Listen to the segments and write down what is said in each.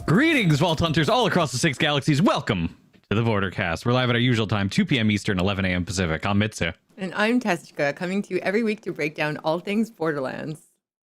Greetings, Vault Hunters all across the 6 galaxies. Welcome to the Bordercast. We're live at our usual time, 2 p.m. Eastern, 11 a.m. Pacific. I'm Mitsu. And I'm Tessica, coming to you every week to break down all things Borderlands.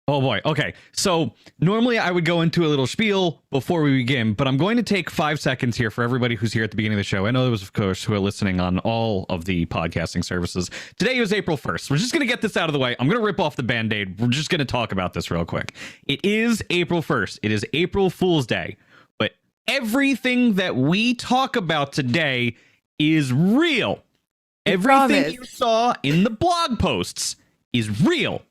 Oh boy. Okay. So normally I would go into a little spiel before we begin, but I'm going to take 5 seconds here for everybody who's here at the beginning of the show. I know those, of course, who are listening on all of the podcasting services. Today is April 1st. We're just going to get this out of the way. I'm going to rip off the Band-Aid. We're just going to talk about this real quick. It is April 1st. It is April Fool's Day. But everything that we talk about today is real. Everything you saw in the blog posts is real.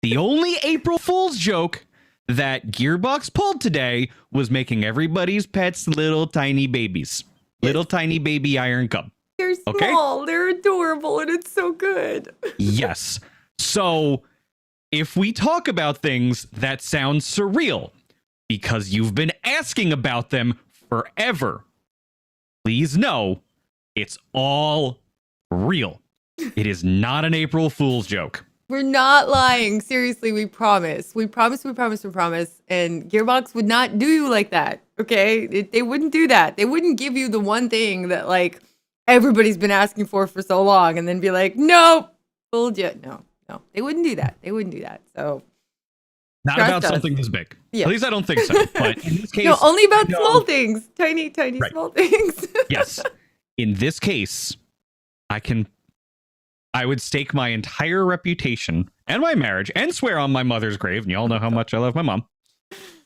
The only April Fool's joke that Gearbox pulled today was making everybody's pets little tiny babies. Little tiny baby iron cub. They're small, they're adorable, and it's so good. Yes. So if we talk about things that sound surreal because you've been asking about them forever, please know it's all real. It is not an April Fool's joke. We're not lying. Seriously, we promise. We promise. And Gearbox would not do you like that, okay? They wouldn't do that. They wouldn't give you the one thing that, like, everybody's been asking for so long and then be like, nope, fooled you. No. They wouldn't do that. So, not about something this big. Yeah. At least I don't think so. But in this case, no, only about small things. Tiny, right. Small things. Yes. In this case, I would stake my entire reputation and my marriage and swear on my mother's grave, and you all know how much I love my mom,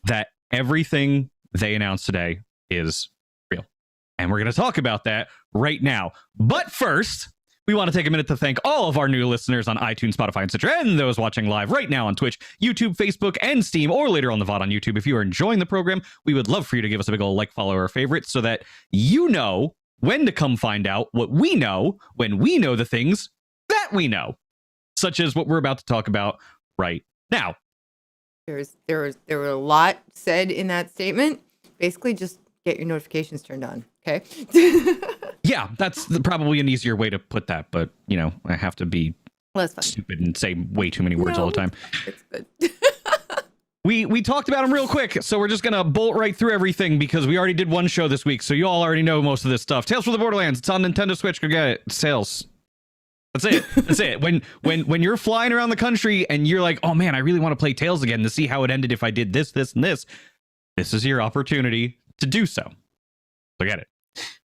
that everything they announced today is real. And we're going to talk about that right now. But first, we want to take a minute to thank all of our new listeners on iTunes, Spotify, and Stitcher, and those watching live right now on Twitch, YouTube, Facebook, and Steam, or later on the VOD on YouTube. If you are enjoying the program, we would love for you to give us a big old like, follow, or favorite so that you know when to come find out what we know when we know the things that we know, such as what we're about to talk about right now. There were a lot said in that statement. Basically, just get your notifications turned on, okay? Yeah, that's probably an easier way to put that, but, you know, I have to be stupid and say way too many words all the time. It's good. We talked about them real quick, so we're just going to bolt right through everything because we already did one show this week, so you all already know most of this stuff. Tales from the Borderlands, it's on Nintendo Switch, go get it. Sales. That's it. When you're flying around the country and you're like, oh man, I really want to play Tales again to see how it ended if I did this, and this. This is your opportunity to do so. So get it.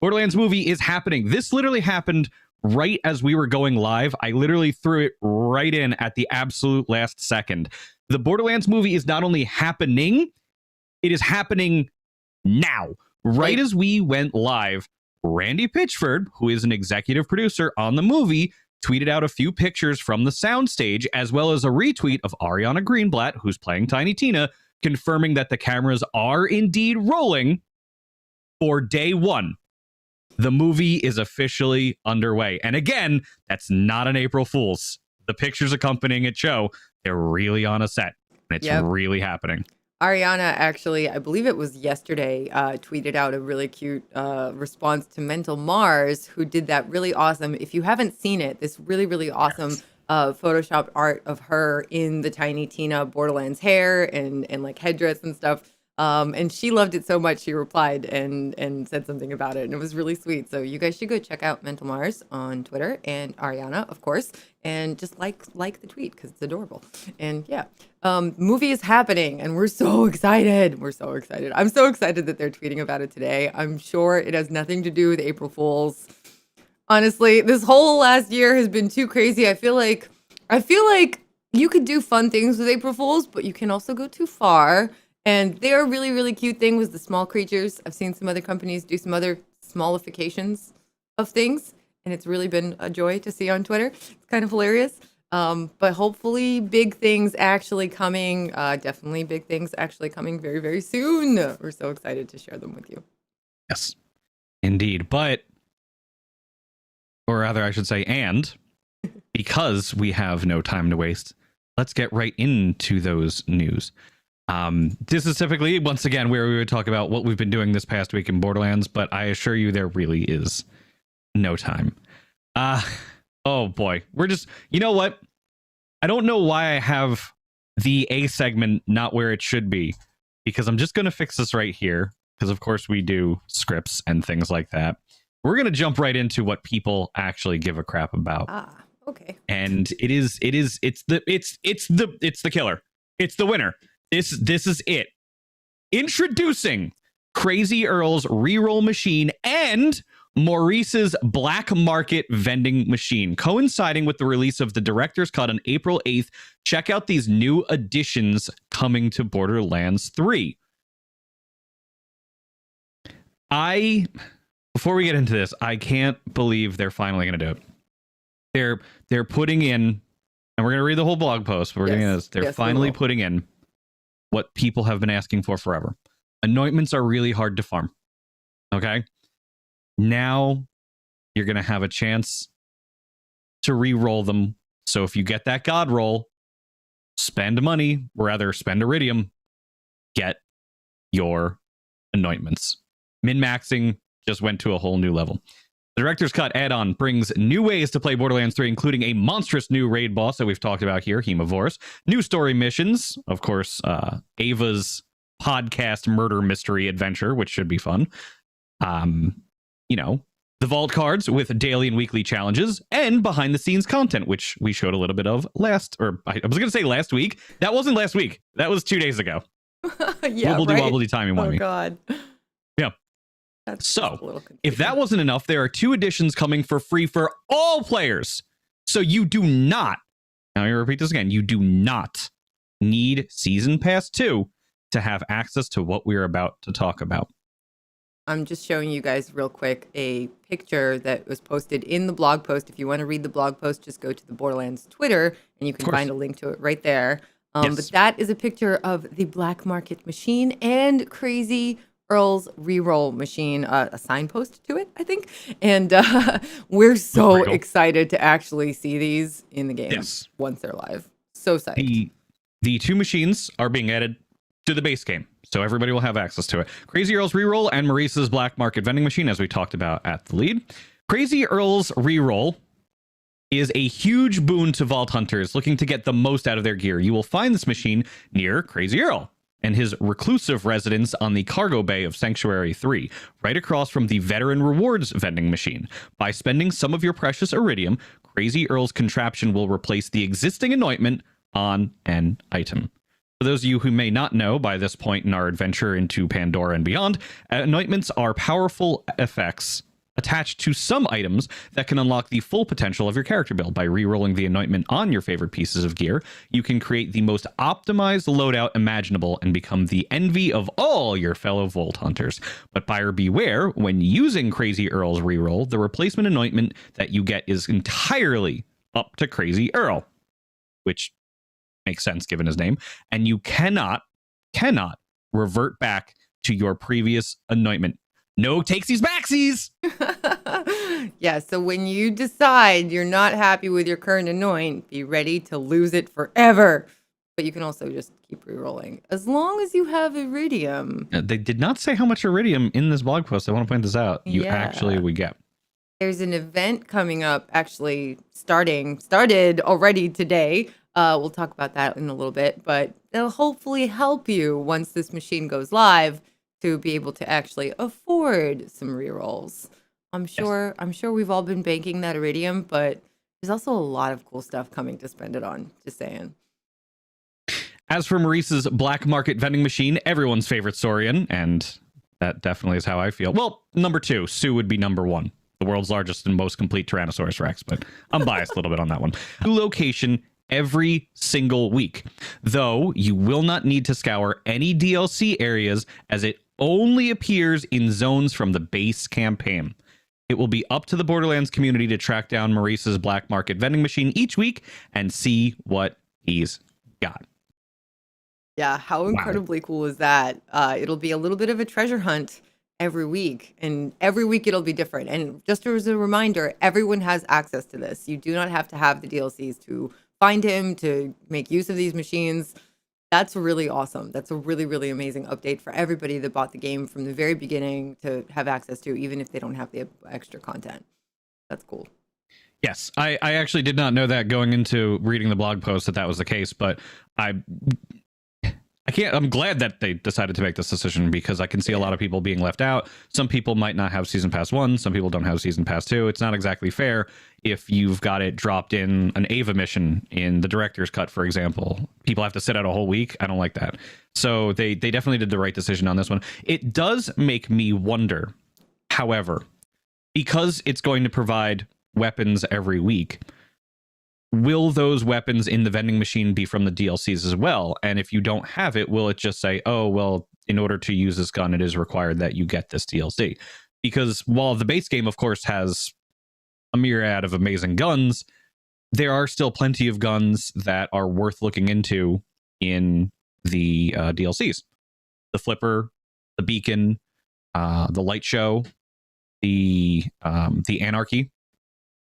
Borderlands movie is happening. This literally happened right as we were going live. I literally threw it right in at the absolute last second. The Borderlands movie is not only happening, it is happening now. Right as we went live, Randy Pitchford, who is an executive producer on the movie, tweeted out a few pictures from the soundstage, as well as a retweet of Ariana Greenblatt, who's playing Tiny Tina, confirming that the cameras are indeed rolling for day one. The movie is officially underway. And again, that's not an April Fool's. The pictures accompanying it show they're really on a set, and it's really happening. Ariana actually, I believe it was yesterday, tweeted out a really cute response to Mental Mars, who did that really awesome. If you haven't seen it, this really, really awesome Photoshopped art of her in the Tiny Tina Borderlands hair and like headdress and stuff. And she loved it so much, she replied and said something about it. And it was really sweet. So you guys should go check out Mental Mars on Twitter, and Ariana, of course, and just like the tweet because it's adorable. And yeah, movie is happening and we're so excited. I'm so excited that they're tweeting about it today. I'm sure it has nothing to do with April Fools. Honestly, this whole last year has been too crazy. I feel like you could do fun things with April Fools, but you can also go too far. And their really, really cute thing was the small creatures. I've seen some other companies do some other smallifications of things, and it's really been a joy to see on Twitter. It's kind of hilarious. But hopefully big things actually coming. Definitely big things actually coming very, very soon. We're so excited to share them with you. Yes, indeed. Or rather, I should say, and because we have no time to waste, let's get right into those news. This is typically, once again, where we would talk about what we've been doing this past week in Borderlands, but I assure you there really is no time. Oh boy, we're just, you know what? I don't know why I have the A segment not where it should be, because I'm just going to fix this right here, because of course we do scripts and things like that. We're going to jump right into what people actually give a crap about. Okay. And it's the killer. It's the winner. This is it. Introducing Crazy Earl's reroll machine and Maurice's black market vending machine, coinciding with the release of the director's cut on April 8th. Check out these new additions coming to Borderlands 3. Before we get into this, I can't believe they're finally going to do it. They're putting in, and we're going to read the whole blog post, but we're getting this. They're finally putting in what people have been asking for forever. Anointments are really hard to farm. Okay? Now you're going to have a chance to re-roll them. So if you get that god roll, spend money, or rather spend Iridium, get your anointments. Min-maxing just went to a whole new level. The Director's Cut add-on brings new ways to play Borderlands 3, including a monstrous new raid boss that we've talked about here, Hemovorus, new story missions, of course, Ava's podcast murder mystery adventure, which should be fun. The vault cards with daily and weekly challenges, and behind-the-scenes content, which we showed a little bit of I was going to say last week. That wasn't last week. That was 2 days ago. Yeah, Wobbly timey wimey. Oh, God. Yeah. That's so, if that wasn't enough, there are 2 editions coming for free for all players. So you do not, now I repeat this again, you do not need Season Pass 2 to have access to what we're about to talk about. I'm just showing you guys real quick a picture that was posted in the blog post. If you want to read the blog post, just go to the Borderlands Twitter and you can find a link to it right there. But that is a picture of the black market machine and Crazy Earl's reroll machine, a signpost to it, I think. And we're so excited to actually see these in the game once they're live. So psyched. The 2 machines are being added to the base game, so everybody will have access to it. Crazy Earl's reroll and Maurice's black market vending machine, as we talked about at the lead. Crazy Earl's reroll is a huge boon to vault hunters looking to get the most out of their gear. You will find this machine near Crazy Earl and his reclusive residence on the cargo bay of Sanctuary 3, right across from the Veteran Rewards vending machine. By spending some of your precious Iridium, Crazy Earl's contraption will replace the existing anointment on an item. For those of you who may not know by this point in our adventure into Pandora and beyond, anointments are powerful effects attached to some items that can unlock the full potential of your character build. By re-rolling the anointment on your favorite pieces of gear, you can create the most optimized loadout imaginable and become the envy of all your fellow Vault Hunters. But buyer beware, when using Crazy Earl's reroll, the replacement anointment that you get is entirely up to Crazy Earl, which makes sense given his name, and you cannot revert back to your previous anointment. No takesies backsies. Yeah, so when you decide you're not happy with your current anoint, be ready to lose it forever. But you can also just keep re-rolling as long as you have Iridium. They did not say how much Iridium in this blog post. I want to point this out. You actually would get. There's an event coming up, actually started already today. We'll talk about that in a little bit, but it'll hopefully help you once this machine goes live to be able to actually afford some rerolls. I'm sure we've all been banking that Iridium, but there's also a lot of cool stuff coming to spend it on. Just saying. As for Maurice's black market vending machine, everyone's favorite Saurian, and that definitely is how I feel. Well, number 2, Sue would be number 1. The world's largest and most complete Tyrannosaurus Rex, but I'm biased a little bit on that one. New location every single week, though you will not need to scour any DLC areas as it only appears in zones from the base campaign. It will be up to the Borderlands community to track down Maurice's black market vending machine each week and see what he's got. Yeah, how incredibly cool is that? It'll be a little bit of a treasure hunt every week, and every week it'll be different. And just as a reminder, everyone has access to this. You do not have to have the DLCs to find him, to make use of these machines. That's really awesome. That's a really, really amazing update for everybody that bought the game from the very beginning to have access to, even if they don't have the extra content. That's cool. Yes, I actually did not know that going into reading the blog post that was the case, but I'm glad that they decided to make this decision because I can see a lot of people being left out. Some people might not have season pass 1. Some people don't have season pass 2. It's not exactly fair if you've got it dropped in an Ava mission in the director's cut, for example. People have to sit out a whole week. I don't like that. So they definitely did the right decision on this one. It does make me wonder, however, because it's going to provide weapons every week, will those weapons in the vending machine be from the DLCs as well? And if you don't have it, will it just say, oh, well, in order to use this gun, it is required that you get this DLC? Because while the base game, of course, has a myriad of amazing guns, there are still plenty of guns that are worth looking into in the DLCs. The flipper, the beacon, the light show, the anarchy.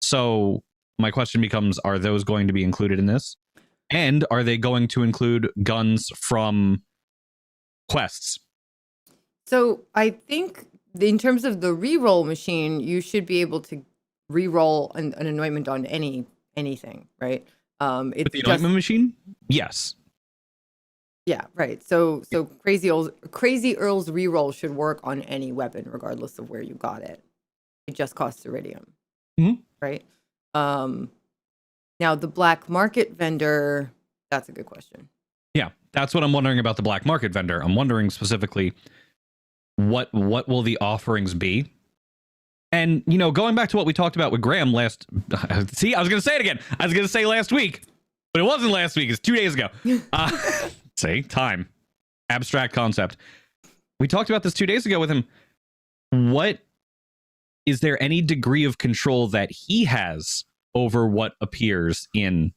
So my question becomes, are those going to be included in this? And are they going to include guns from quests? So I think in terms of the reroll machine, you should be able to reroll an anointment on anything, right? It's With the anointment machine? Yes. Yeah, right. So Crazy Earl's reroll should work on any weapon, regardless of where you got it. It just costs Iridium, right? Now the black market vendor, that's a good question. Yeah, that's what I'm wondering about the black market vendor. I'm wondering specifically what will the offerings be? And, you know, going back to what we talked about with Graham last... See, I was going to say it again. I was going to say last week, but it wasn't last week. It's 2 days ago. Say, time. Abstract concept. We talked about this 2 days ago with him. Is there any degree of control that he has over what appears in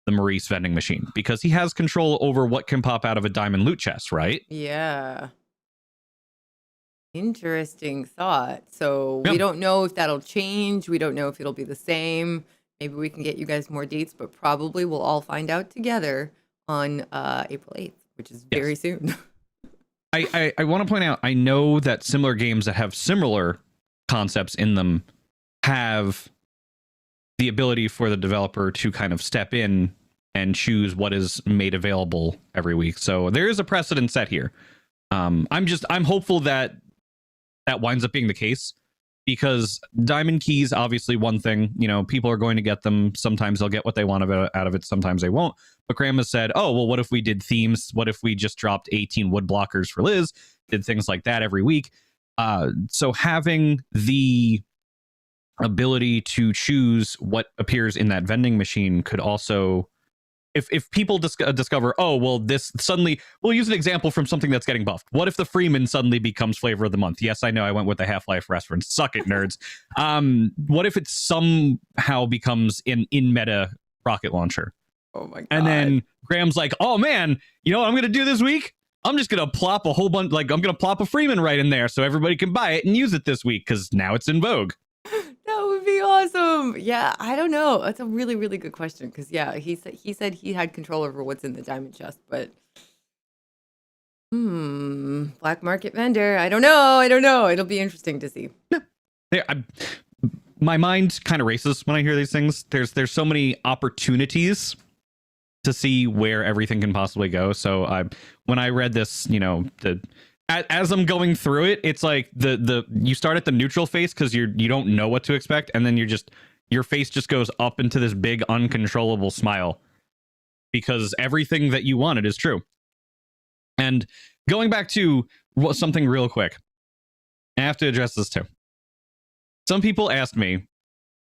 the Maurice vending machine? Because he has control over what can pop out of a diamond loot chest, right? Yeah. Interesting thought. So we don't know if that'll change. We don't know if it'll be the same. Maybe we can get you guys more dates, but probably we'll all find out together on April 8th, which is very soon. I want to point out, I know that similar games that have similar concepts in them have the ability for the developer to kind of step in and choose what is made available every week. So there is a precedent set here. I'm hopeful that winds up being the case, because diamond keys, obviously one thing, you know, people are going to get them. Sometimes they'll get what they want out of it. Sometimes they won't. But Graham has said, oh, well, what if we did themes? What if we just dropped 18 wood blockers for Liz, did things like that every week? So having the ability to choose what appears in that vending machine could also, if people discover, oh, well, this suddenly, we'll use an example from something that's getting buffed. What if the Freeman suddenly becomes flavor of the month? Yes, I know I went with the Half-Life reference. Suck it, nerds. What if it somehow becomes an in-meta rocket launcher? Oh my God. And then Graham's like, oh man, you know what I'm going to do this week? I'm just going to plop a whole bunch, like I'm going to plop a Freeman right in there so everybody can buy it and use it this week because now it's in vogue. That would be awesome. Yeah, I don't know. That's a really, really good question because he said he had control over what's in the diamond chest, but black market vendor. I don't know. It'll be interesting to see. Yeah. My mind kind of races when I hear these things. There's so many opportunities to see where everything can possibly go. So when I read this, you know, as I'm going through it, it's like you start at the neutral face because you don't know what to expect, and then your face just goes up into this big uncontrollable smile because everything that you wanted is true. And going back to something real quick, I have to address this too. Some people asked me,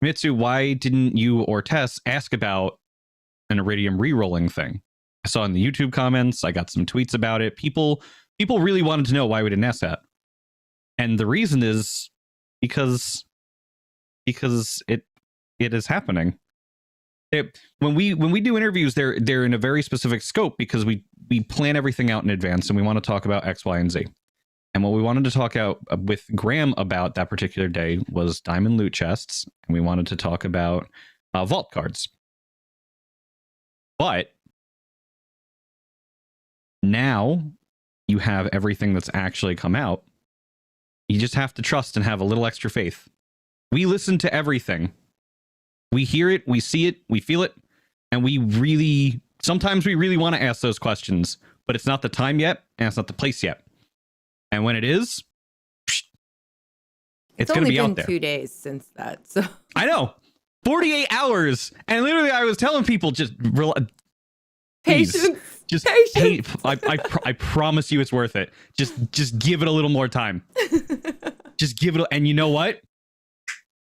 Mitsu, why didn't you or Tess ask about an Iridium re-rolling thing? I saw in the YouTube comments, I got some tweets about it. People really wanted to know why we didn't ask that. And the reason is because it is happening. When we do interviews, they're in a very specific scope because we plan everything out in advance and we want to talk about X, Y, and Z. And what we wanted to talk out with Graham about that particular day was diamond loot chests, and we wanted to talk about vault cards. But now you have everything that's actually come out. You just have to trust and have a little extra faith. We listen to everything. We hear it, we see it, we feel it, and sometimes we really want to ask those questions, but it's not the time yet, and it's not the place yet. And when it is, it's going to be out there. It's only been 2 days since that, so I know, 48 hours, and literally, I was telling people just patience. Just patience. I promise you, it's worth it. Just give it a little more time. Just give it, and you know what?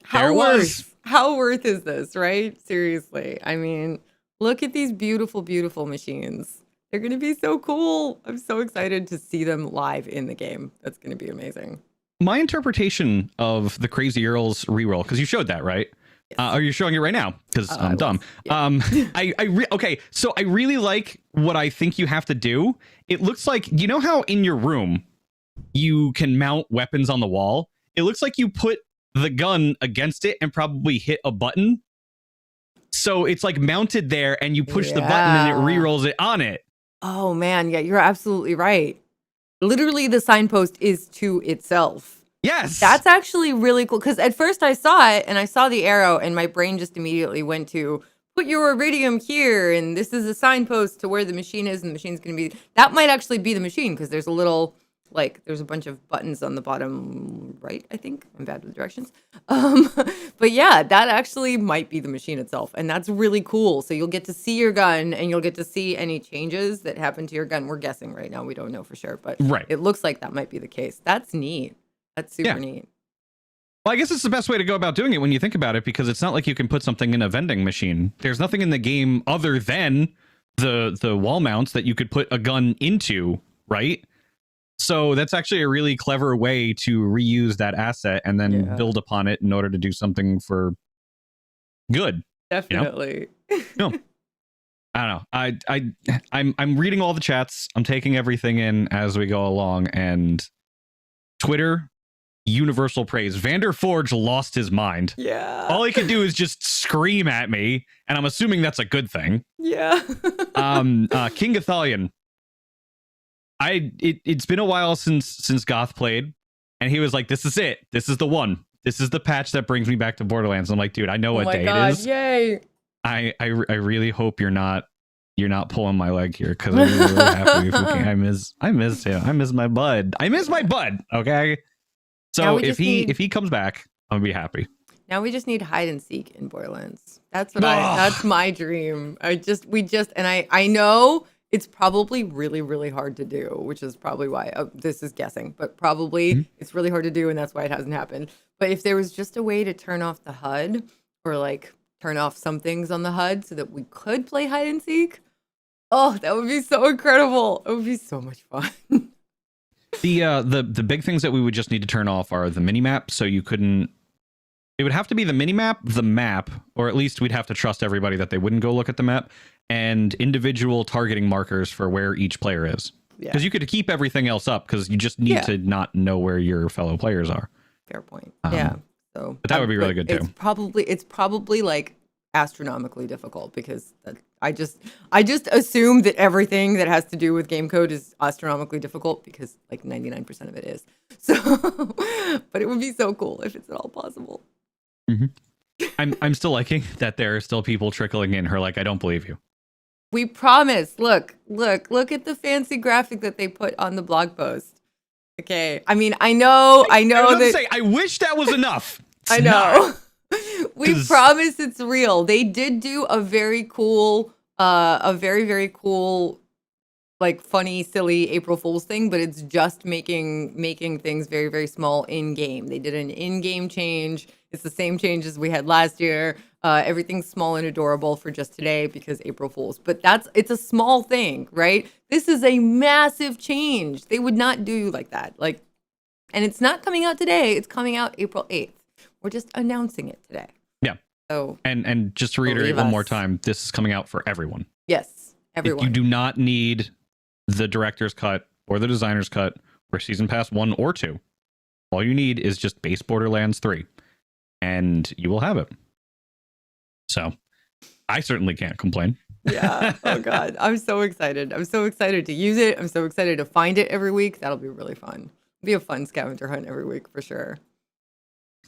How worth is this, right? Seriously. I mean, look at these beautiful, beautiful machines. They're going to be so cool. I'm so excited to see them live in the game. That's going to be amazing. My interpretation of the Crazy Earl's reroll, because you showed that, right? Yes. Are you showing it right now? Because I'm dumb. Yeah. Okay, so I really like what I think you have to do. It looks like, you know how in your room you can mount weapons on the wall? It looks like you put the gun against it and probably hit a button. So it's like mounted there, and you push the button and it rerolls it on it. Oh man, yeah, you're absolutely right. Literally, the signpost is to itself. Yes. That's actually really cool, because at first I saw it and I saw the arrow and my brain just immediately went to put your Iridium here, and this is a signpost to where the machine is, and the machine's going to be, that might actually be the machine, because there's a little, like, there's a bunch of buttons on the bottom right, I think. I'm bad with directions. But yeah, that actually might be the machine itself, and that's really cool. So you'll get to see your gun, and you'll get to see any changes that happen to your gun. We're guessing right now. We don't know for sure, but it looks like that might be the case. That's neat. That's super neat. Well, I guess it's the best way to go about doing it when you think about it, because it's not like you can put something in a vending machine. There's nothing in the game other than the wall mounts that you could put a gun into, right? So that's actually a really clever way to reuse that asset and then build upon it in order to do something for good. Definitely. You know? No, I don't know. I'm reading all the chats. I'm taking everything in as we go along, and Twitter, universal praise. Vander Forge lost his mind. Yeah. All he could do is just scream at me, and I'm assuming that's a good thing. Yeah. King Gathalion. It's been a while since Goth played, and he was like, "This is it. This is the one. This is the patch that brings me back to Borderlands." I'm like, dude, I know what day it is. Yay! I really hope you're not pulling my leg here, because I'm really happy if we can. I miss him. I miss my bud. Okay. So if he comes back, I'm gonna be happy. Now we just need hide and seek in Borderlands. That's what that's my dream. I know it's probably really, really hard to do, which is probably why this is guessing, but probably it's really hard to do, and that's why it hasn't happened. But if there was just a way to turn off the HUD, or like turn off some things on the HUD so that we could play hide and seek, oh, that would be so incredible. It would be so much fun. The big things that we would just need to turn off are the mini map, so you couldn't. It would have to be the mini map, the map, or at least we'd have to trust everybody that they wouldn't go look at the map, and individual targeting markers for where each player is. Because you could keep everything else up, because you just need to not know where your fellow players are. Fair point. Yeah. So, but that would be really good too. It's probably like astronomically difficult, because I just assume that everything that has to do with game code is astronomically difficult, because like 99% of it is. So, but it would be so cool if it's at all possible. Mm-hmm. I'm still liking that there are still people trickling in who are like, I don't believe you. We promise. Look at the fancy graphic that they put on the blog post. Okay. I mean, I know that. I wish that was enough. I know. We promise it's real. They did do a very cool, very, very cool, like funny, silly April Fool's thing, but it's just making things very, very small in game. They did an in-game change. It's the same change as we had last year. Everything's small and adorable for just today because April Fool's. But it's a small thing, right? This is a massive change. They would not do like that. And it's not coming out today. It's coming out April 8th. We're just announcing it today. Yeah. So and just to reiterate one more time, this is coming out for everyone. Yes, everyone. You do not need the director's cut or the designer's cut or season pass 1 or 2. All you need is just base Borderlands 3, and you will have it. So I certainly can't complain. Yeah. Oh God. I'm so excited. I'm so excited to use it. I'm so excited to find it every week. That'll be really fun. It'll be a fun scavenger hunt every week for sure.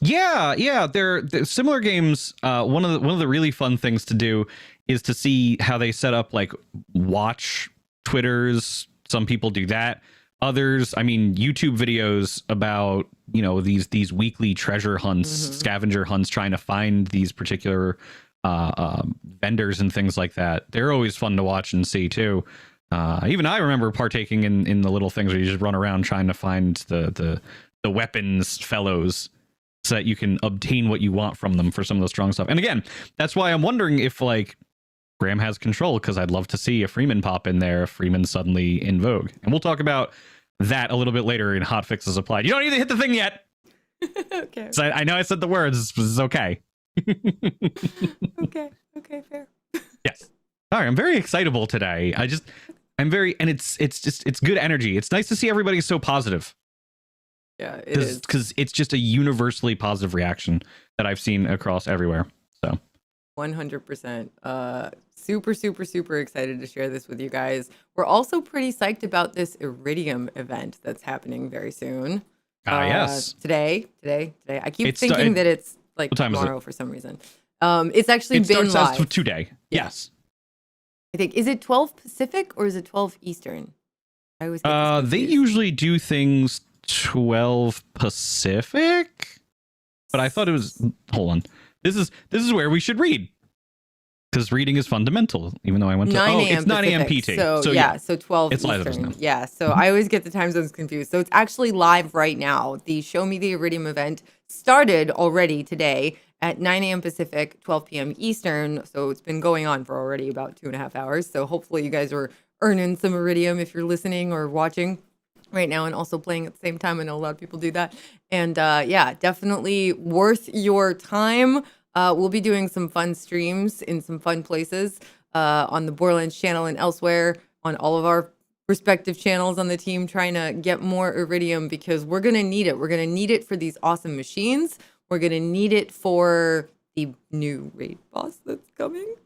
Yeah. They're similar games. One of the really fun things to do is to see how they set up like watch Twitter's Some people do that. Others, I mean, YouTube videos about, you know, these weekly treasure hunts, scavenger hunts, trying to find these particular vendors and things like that. They're always fun to watch and see too. Even I remember partaking in the little things where you just run around trying to find the weapons fellows so that you can obtain what you want from them for some of the strong stuff. And again, that's why I'm wondering if like Graham has control, because I'd love to see a Freeman pop in there if Freeman's suddenly in vogue. And we'll talk about that a little bit later in Hotfixes Applied. You don't need to hit the thing yet. Okay. So I know I said the words. It's okay. Okay, fair. Yes. All right, I'm very excitable today. I'm very, and it's good energy. It's nice to see everybody so positive. Yeah, it is. Because it's just a universally positive reaction that I've seen across everywhere. So 100%. Super excited to share this with you guys. We're also pretty psyched about this Iridium event that's happening very soon. Yes. Today. I keep thinking that it's like tomorrow for some reason. It's actually been live. As today. Yes. I think, is it 12 Pacific or is it 12 Eastern? I always get they usually do things 12 Pacific, but I thought it was, hold on. This is where we should read, because reading is fundamental, even though I went to 9 a.m. it's 9 a.m. PT. So yeah, so 12 it's Eastern. live now. Yeah, so I always get the time zones confused. So it's actually live right now. The Show Me the Iridium event started already today at 9 a.m. Pacific, 12 p.m. Eastern. So it's been going on for already about 2.5 hours. So hopefully you guys are earning some Iridium if you're listening or watching right now and also playing at the same time. I know a lot of people do that. And yeah, definitely worth your time. We'll be doing some fun streams in some fun places on the Borderlands channel and elsewhere on all of our respective channels on the team, trying to get more Iridium because we're going to need it. We're going to need it for these awesome machines. We're going to need it for the new raid boss that's coming.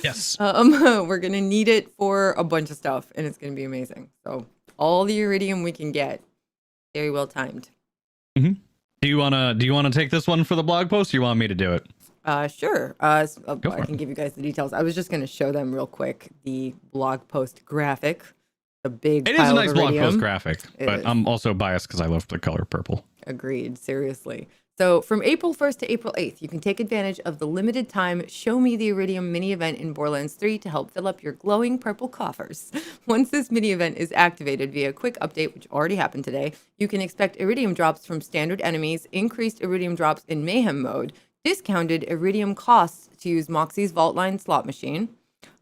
Yes. We're going to need it for a bunch of stuff, and it's going to be amazing. So all the Iridium we can get. Very well timed. Mm-hmm. Do you wanna take this one for the blog post, or you want me to do it? Sure. I can give you guys the details. I was just going to show them real quick the blog post graphic. The big. It is a nice blog Iridium. post graphic, but I'm also biased because I love the color purple. Agreed. Seriously. So from April 1st to April 8th, you can take advantage of the limited time Show Me the Iridium mini event in Borderlands 3 to help fill up your glowing purple coffers. Once this mini event is activated via a quick update, which already happened today, you can expect Iridium drops from standard enemies, increased Iridium drops in Mayhem mode, discounted Iridium costs to use Moxie's Vault Line slot machine,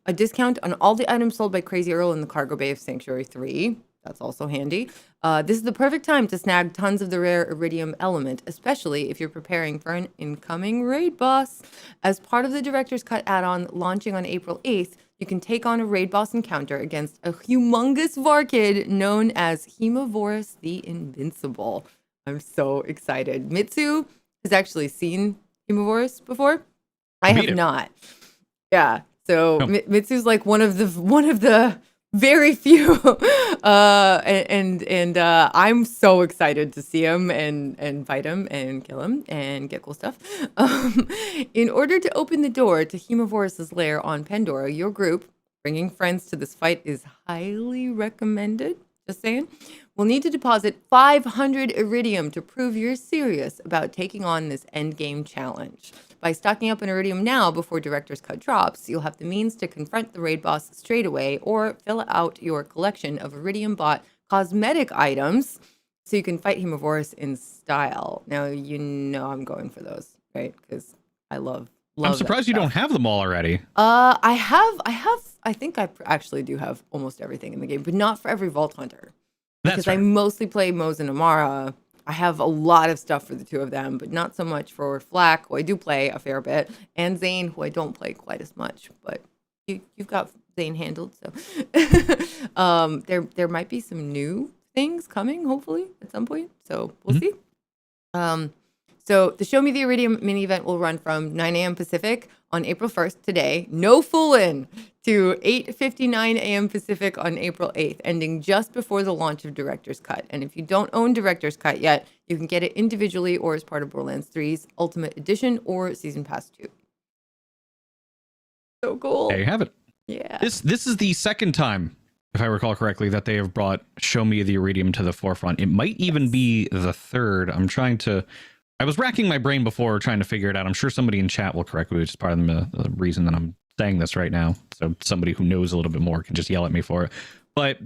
a discount on all the items sold by Crazy Earl in the cargo bay of Sanctuary 3. That's also handy. This is the perfect time to snag tons of the rare Iridium element, especially if you're preparing for an incoming raid boss. As part of the Director's Cut add-on launching on April 8th, you can take on a raid boss encounter against a humongous Varkid known as Hemovorus the Invincible. I'm so excited. Mitsu has actually seen Hemovorus before. I have not. Yeah. So Mitsu's like one of the very few, and I'm so excited to see him and fight him and kill him and get cool stuff. In order to open the door to Hemovorus's lair on Pandora, your group, bringing friends to this fight is highly recommended. Just saying. We'll need to deposit 500 Iridium to prove you're serious about taking on this endgame challenge. By stocking up an Iridium now before Director's Cut drops, you'll have the means to confront the raid boss straight away or fill out your collection of Iridium-bought cosmetic items so you can fight Hemovorus in style. Now, you know I'm going for those, right? Because I love I'm surprised you don't have them all already. I think I actually do have almost everything in the game, but not for every Vault Hunter. Because I mostly play Moze and Amara. I have a lot of stuff for the two of them, but not so much for Flack, who I do play a fair bit, and Zane, who I don't play quite as much. But you've got Zane handled, so there might be some new things coming, hopefully, at some point. So we'll see. So the Show Me the Iridium mini event will run from 9 a.m. Pacific on April 1st today, no foolin', to 8:59 a.m. Pacific on April 8th, ending just before the launch of Director's Cut. And if you don't own Director's Cut yet, you can get it individually or as part of Borderlands 3's Ultimate Edition or Season Pass 2. So cool. There you have it. Yeah. This is the second time if I recall correctly, that they have brought Show Me the Iridium to the forefront. It might even be the third. I was racking my brain before trying to figure it out. I'm sure somebody in chat will correct me, which is part of the reason that I'm saying this right now. So somebody who knows a little bit more can just yell at me for it. But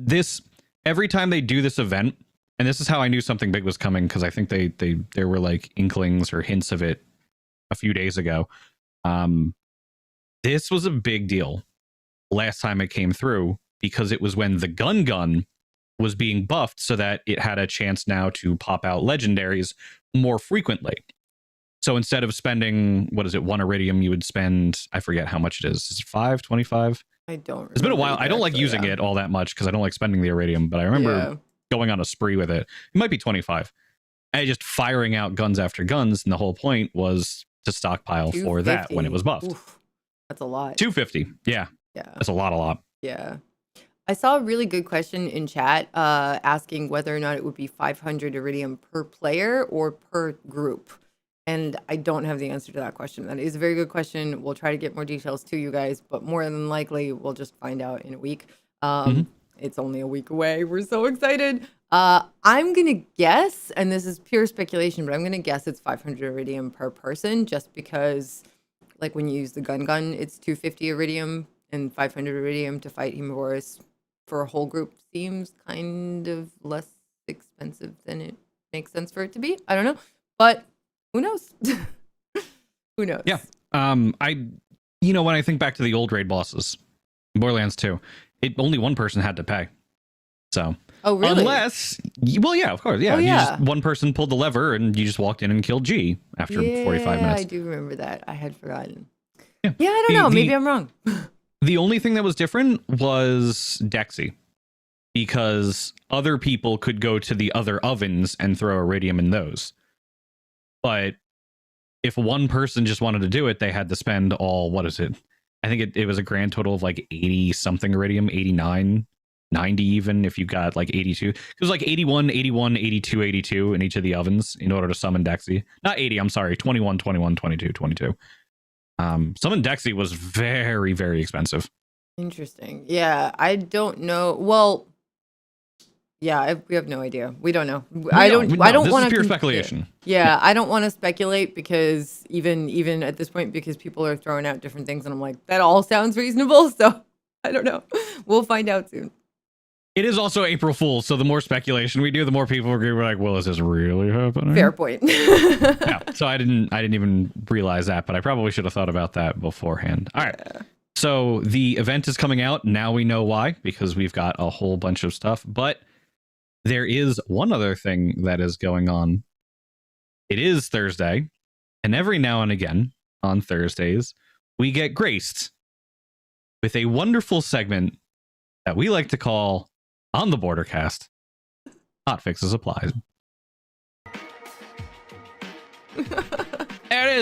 every time they do this event, and this is how I knew something big was coming, because I think there were like inklings or hints of it a few days ago. This was a big deal last time it came through, because it was when the gun was being buffed so that it had a chance now to pop out legendaries more frequently. So instead of spending, one Iridium, you would spend, I forget how much it is. Is it 5, 25? I don't. It's been a while. I don't like using it all that much because I don't like spending the Iridium, but I remember going on a spree with it. It might be 25. And just firing out guns after guns, and the whole point was to stockpile for that when it was buffed. Oof, that's a lot. 250. Yeah. That's a lot. Yeah. I saw a really good question in chat asking whether or not it would be 500 Iridium per player or per group. And I don't have the answer to that question. That is a very good question. We'll try to get more details to you guys, but more than likely, we'll just find out in a week. It's only a week away. We're so excited. I'm going to guess, and this is pure speculation, but I'm going to guess it's 500 Iridium per person, just because, like, when you use the gun, it's 250 Iridium and 500 Iridium to fight Maurice for a whole group seems kind of less expensive than it makes sense for it to be. I don't know, but who knows? Who knows? Yeah. When I think back to the old raid bosses, Borderlands 2, only one person had to pay. So, oh really? Yeah, of course, yeah. Oh, one person pulled the lever, and you just walked in and killed G after 45 minutes. I do remember that. I had forgotten. Yeah, I don't know. Maybe I'm wrong. The only thing that was different was Dexy, because other people could go to the other ovens and throw Iridium in those. But if one person just wanted to do it, they had to spend all, what is it? I think it was a grand total of like 80 something Iridium, 89, 90 even, if you got like 82. It was like 81, 81, 82, 82 in each of the ovens in order to summon Dexy. Not 80, I'm sorry, 21, 21, 22, 22. Summon Dexy was very, very expensive. Interesting. Yeah, I don't know. Well, yeah, we have no idea. We don't know. I don't want to. Pure speculation. Yeah, I don't want to speculate because even at this point, because people are throwing out different things, and I'm like, that all sounds reasonable. So I don't know. We'll find out soon. It is also April Fool's, so the more speculation we do, the more people are like, "Well, is this really happening?" Fair point. Yeah. So I didn't even realize that, but I probably should have thought about that beforehand. All right. Yeah. So the event is coming out. Now we know why, because we've got a whole bunch of stuff. But there is one other thing that is going on. It is Thursday, and every now and again on Thursdays, we get graced with a wonderful segment that we like to call on the Bordercast, Hotfixes applies. There it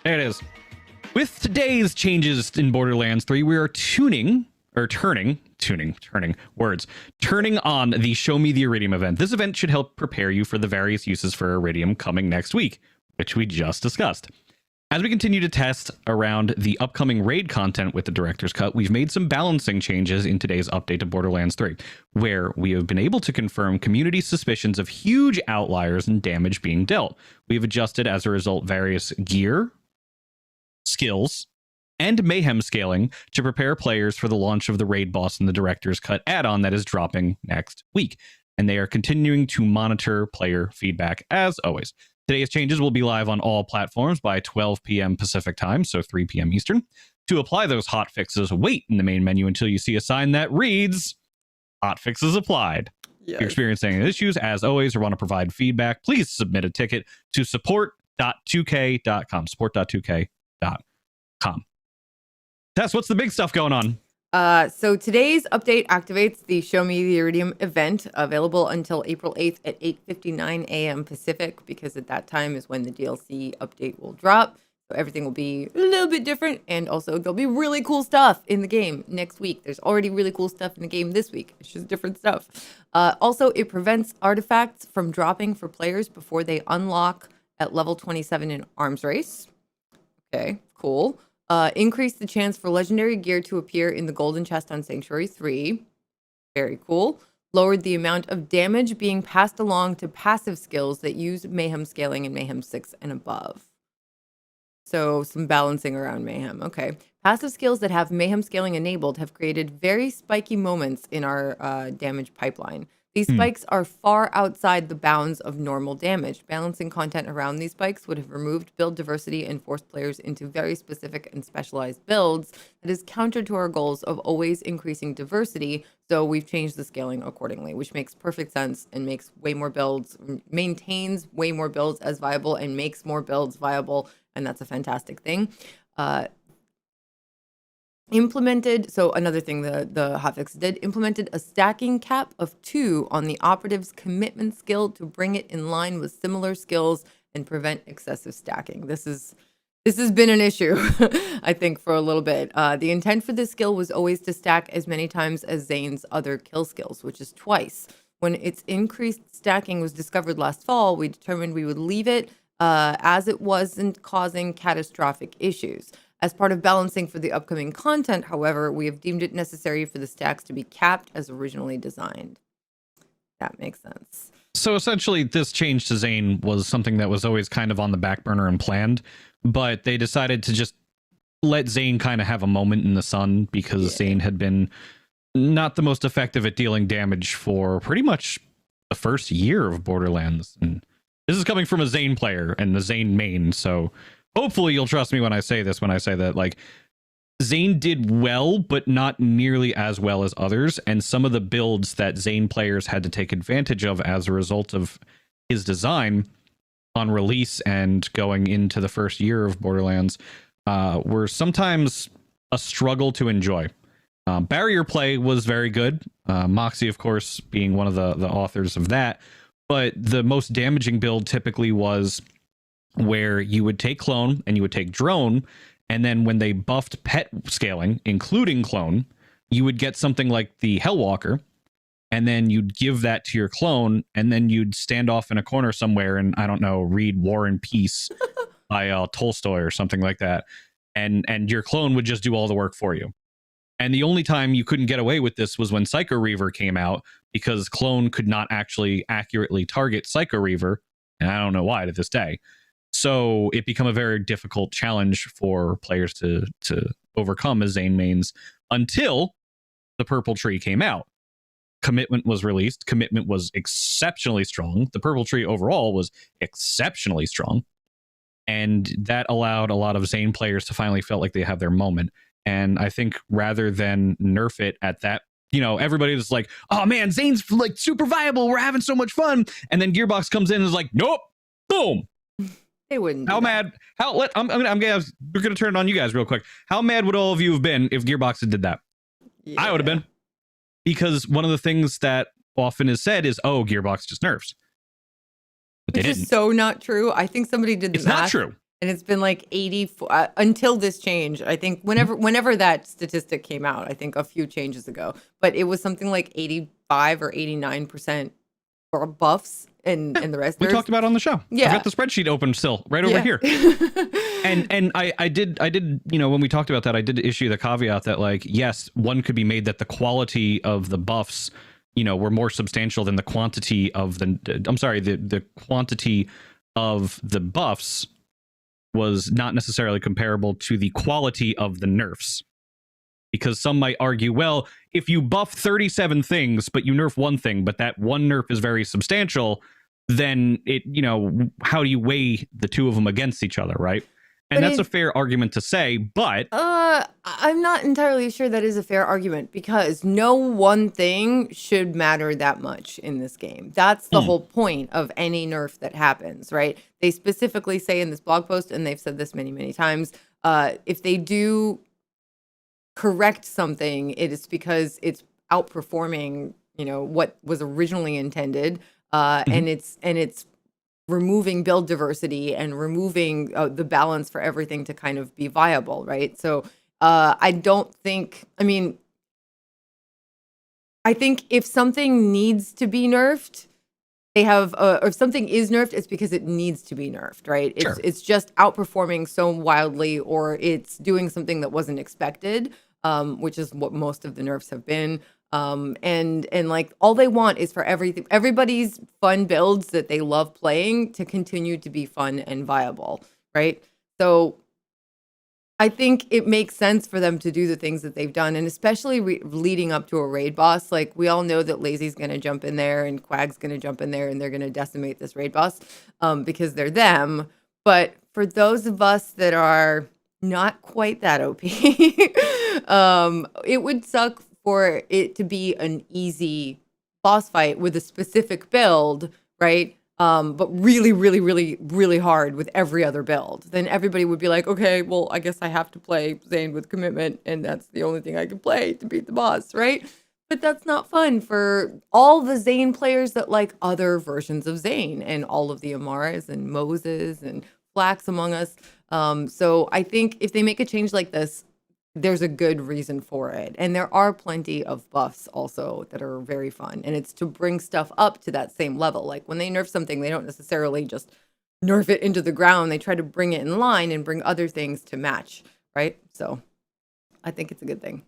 is. With today's changes in Borderlands 3, we are turning on the Show Me the Iridium event. This event should help prepare you for the various uses for Iridium coming next week, which we just discussed. As we continue to test around the upcoming raid content with the Director's Cut, we've made some balancing changes in today's update to Borderlands 3, where we have been able to confirm community suspicions of huge outliers and damage being dealt. We've adjusted, as a result, various gear, skills, and mayhem scaling to prepare players for the launch of the raid boss and the Director's Cut add-on that is dropping next week. And they are continuing to monitor player feedback as always. Today's changes will be live on all platforms by 12 p.m. Pacific time, so 3 p.m. Eastern. To apply those hotfixes, wait in the main menu until you see a sign that reads, Hotfixes applied. Yes. If you're experiencing any issues, as always, or want to provide feedback, please submit a ticket to support.2k.com. Support.2k.com. Tess, what's the big stuff going on? So today's update activates the Show Me the Iridium event, available until April 8th at 8:59 a.m. Pacific, because at that time is when the DLC update will drop. So everything will be a little bit different, and also there'll be really cool stuff in the game next week. There's already really cool stuff in the game this week. It's just different stuff. Also, it prevents artifacts from dropping for players before they unlock at level 27 in Arms Race. Okay, cool. Increase the chance for legendary gear to appear in the golden chest on Sanctuary 3. Very cool. Lowered the amount of damage being passed along to passive skills that use Mayhem scaling in Mayhem 6 and above. So some balancing around Mayhem. Okay. Passive skills that have Mayhem scaling enabled have created very spiky moments in our damage pipeline. These spikes are far outside the bounds of normal damage. Balancing content around these spikes would have removed build diversity and forced players into very specific and specialized builds that is counter to our goals of always increasing diversity. So we've changed the scaling accordingly, which makes perfect sense and makes way more builds, maintains way more builds as viable and makes more builds viable. And that's a fantastic thing. Implemented, so another thing the hotfix did, implemented a stacking cap of 2 on the operative's commitment skill to bring it in line with similar skills and prevent excessive stacking. This has been an issue, I think, for a little bit. The intent for this skill was always to stack as many times as Zane's other kill skills, which is twice. When its increased stacking was discovered last fall, we determined we would leave it as it wasn't causing catastrophic issues. As part of balancing for the upcoming content, however, we have deemed it necessary for the stacks to be capped as originally designed. That makes sense. So essentially, this change to Zane was something that was always kind of on the back burner and planned, but they decided to just let Zane kind of have a moment in the sun because Zane had been not the most effective at dealing damage for pretty much the first year of Borderlands. And this is coming from a Zane player and the Zane main, so hopefully you'll trust me when I say this, when I say that, like, Zane did well, but not nearly as well as others. And some of the builds that Zane players had to take advantage of as a result of his design on release and going into the first year of Borderlands were sometimes a struggle to enjoy. Barrier play was very good. Moxie, of course, being one of the authors of that. But the most damaging build typically was where you would take clone and you would take drone, and then when they buffed pet scaling, including clone, you would get something like the Hellwalker, and then you'd give that to your clone, and then you'd stand off in a corner somewhere and, I don't know, read War and Peace by Tolstoy or something like that, and your clone would just do all the work for you. And the only time you couldn't get away with this was when Psycho Reaver came out, because clone could not actually accurately target Psycho Reaver, and I don't know why to this day. So it became a very difficult challenge for players to overcome as Zane mains until the Purple Tree came out. Commitment was released. Commitment was exceptionally strong. The Purple Tree overall was exceptionally strong. And that allowed a lot of Zane players to finally feel like they have their moment. And I think rather than nerf it at that, you know, everybody was like, oh man, Zane's like super viable. We're having so much fun. And then Gearbox comes in and is like, nope, boom. They wouldn't. How mad? We're gonna turn it on you guys real quick. How mad would all of you have been if Gearbox had did that? Yeah. I would have been, because one of the things that often is said is, "Oh, Gearbox just nerfs," but they Which didn't. is so not true. I think somebody did the It's math, not true, and it's been like 84 until this change. I think whenever that statistic came out, I think a few changes ago, but it was something like 85 or 89% for buffs. And the rest we talked about it on the show. Yeah, I've got the spreadsheet open still right over here. and I did, you know, when we talked about that, I did issue the caveat that, like, yes, one could be made that the quality of the buffs, you know, were more substantial than the quantity of the quantity of the buffs was not necessarily comparable to the quality of the nerfs. Because some might argue, well, if you buff 37 things, but you nerf one thing, but that one nerf is very substantial, then it, you know, how do you weigh the two of them against each other, right? And that's a fair argument to say, but I'm not entirely sure that is a fair argument, because no one thing should matter that much in this game. That's the whole point of any nerf that happens, right? They specifically say in this blog post, and they've said this many, many times, if they do correct something, it is because it's outperforming, you know, what was originally intended, and it's removing build diversity and removing the balance for everything to kind of be viable, right? So I think if something needs to be nerfed, they have, or if something is nerfed, it's because it needs to be nerfed, right? It's just outperforming so wildly, or it's doing something that wasn't expected, which is what most of the nerfs have been. And like all they want is for everybody's fun builds that they love playing to continue to be fun and viable, right? So I think it makes sense for them to do the things that they've done, and especially leading up to a raid boss. Like, we all know that Lazy's going to jump in there and Quag's going to jump in there and they're going to decimate this raid boss because they're them. But for those of us that are not quite that OP, it would suck for it to be an easy boss fight with a specific build, right? But really, really, really, really hard with every other build. Then everybody would be like, okay, well, I guess I have to play Zane with commitment, and that's the only thing I can play to beat the boss, right? But that's not fun for all the Zane players that like other versions of Zane, and all of the Amaras and Moses and Flax among us. So I think if they make a change like this, there's a good reason for it. And there are plenty of buffs also that are very fun. And it's to bring stuff up to that same level. Like when they nerf something, they don't necessarily just nerf it into the ground. They try to bring it in line and bring other things to match, right? So I think it's a good thing.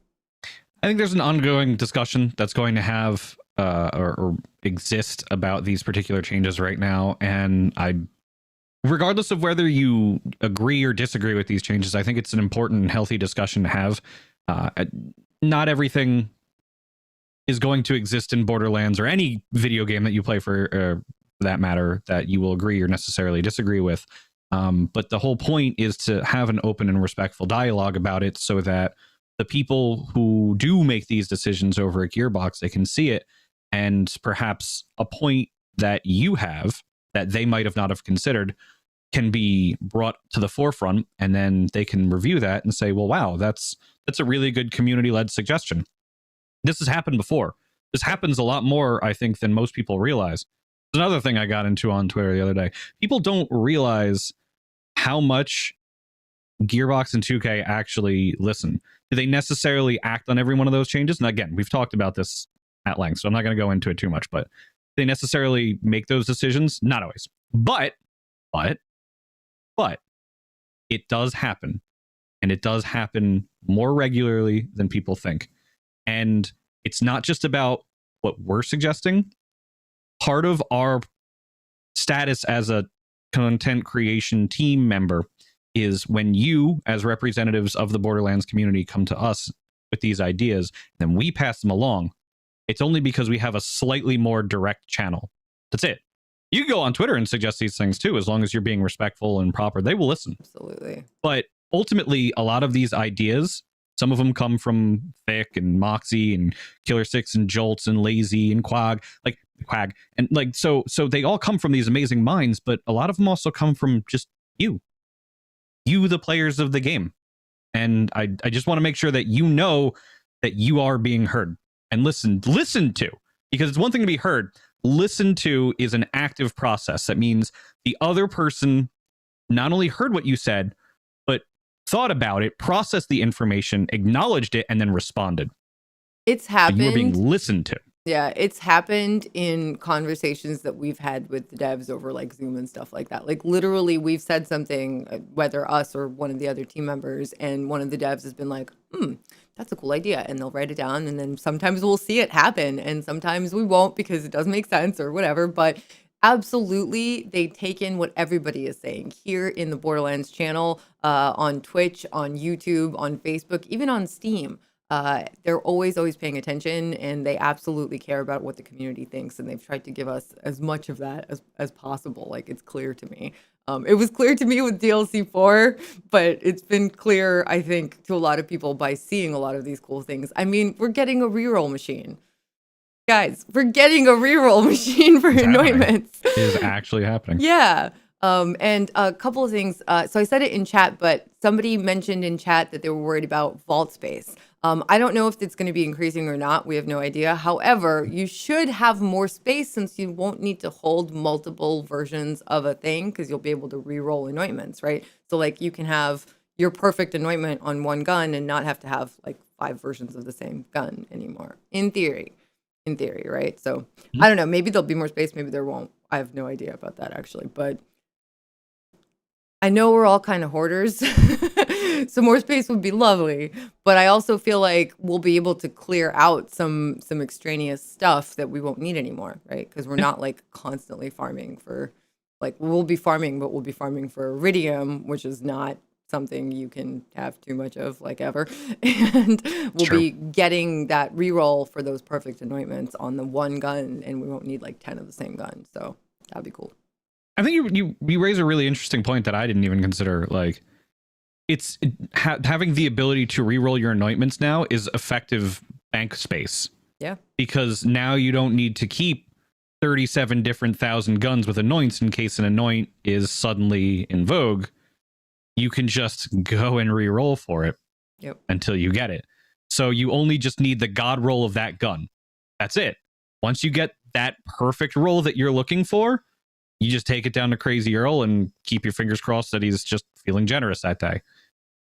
I think there's an ongoing discussion that's going to have or exist about these particular changes right now. And regardless of whether you agree or disagree with these changes, I think it's an important and healthy discussion to have. Not everything is going to exist in Borderlands or any video game that you play for that matter that you will agree or necessarily disagree with. But the whole point is to have an open and respectful dialogue about it so that the people who do make these decisions over a Gearbox, they can see it, and perhaps a point that you have that they might have not have considered can be brought to the forefront, and then they can review that and say, well, wow, that's a really good community-led suggestion. This has happened before. This happens a lot more, I think, than most people realize. There's another thing I got into on Twitter the other day. People don't realize how much Gearbox and 2K actually listen. Do they necessarily act on every one of those changes? And again, we've talked about this at length, so I'm not going to go into it too much, but they necessarily make those decisions? Not always. But it does happen, and it does happen more regularly than people think. And it's not just about what we're suggesting. Part of our status as a content creation team member is when you, as representatives of the Borderlands community, come to us with these ideas, then we pass them along. It's only because we have a slightly more direct channel. That's it. You can go on Twitter and suggest these things too, as long as you're being respectful and proper. They will listen. Absolutely. But ultimately, a lot of these ideas, some of them come from Vic and Moxie and Killer Six and Jolts and Lazy and Quag, and like so they all come from these amazing minds, but a lot of them also come from just you, the players of the game. And I just want to make sure that you know that you are being heard and listened to, because it's one thing to be heard. Listen to is an active process. That means the other person not only heard what you said, but thought about it, processed the information, acknowledged it, and then responded. It's happened. So you were being listened to. Yeah, it's happened in conversations that we've had with the devs over like Zoom and stuff like that. Like literally we've said something, whether us or one of the other team members, and one of the devs has been like, that's a cool idea. And they'll write it down, and then sometimes we'll see it happen and sometimes we won't because it doesn't make sense or whatever. But absolutely, they take in what everybody is saying here in the Borderlands channel, on Twitch, on YouTube, on Facebook, even on Steam. They're always paying attention, and they absolutely care about what the community thinks, and they've tried to give us as much of that as possible. Like, it's clear to me. It was clear to me with DLC 4, but it's been clear, I think, to a lot of people by seeing a lot of these cool things. I mean, we're getting a reroll machine. Guys, we're getting a reroll machine for anointments. It is actually happening. Yeah. And a couple of things. So I said it in chat, but somebody mentioned in chat that they were worried about vault space. I don't know if it's going to be increasing or not. We have no idea. However, you should have more space since you won't need to hold multiple versions of a thing because you'll be able to re-roll anointments, right? So like you can have your perfect anointment on one gun and not have to have like 5 versions of the same gun anymore. In theory, right? So I don't know. Maybe there'll be more space. Maybe there won't. I have no idea about that actually, but I know we're all kind of hoarders. some more space would be lovely. But I also feel like we'll be able to clear out some extraneous stuff that we won't need anymore, right? Because we're not like constantly farming for, like, we'll be farming, but we'll be farming for Iridium, which is not something you can have too much of, like, ever. And we'll be getting that reroll for those perfect anointments on the one gun, and we won't need like 10 of the same gun. So that'd be cool. I think you raise a really interesting point that I didn't even consider. Like, it's having the ability to reroll your anointments now is effective bank space. Yeah. Because now you don't need to keep 37 different thousand guns with anoints in case an anoint is suddenly in vogue. You can just go and reroll for it until you get it. So you only just need the god roll of that gun. That's it. Once you get that perfect roll that you're looking for, you just take it down to Crazy Earl and keep your fingers crossed that he's just feeling generous that day,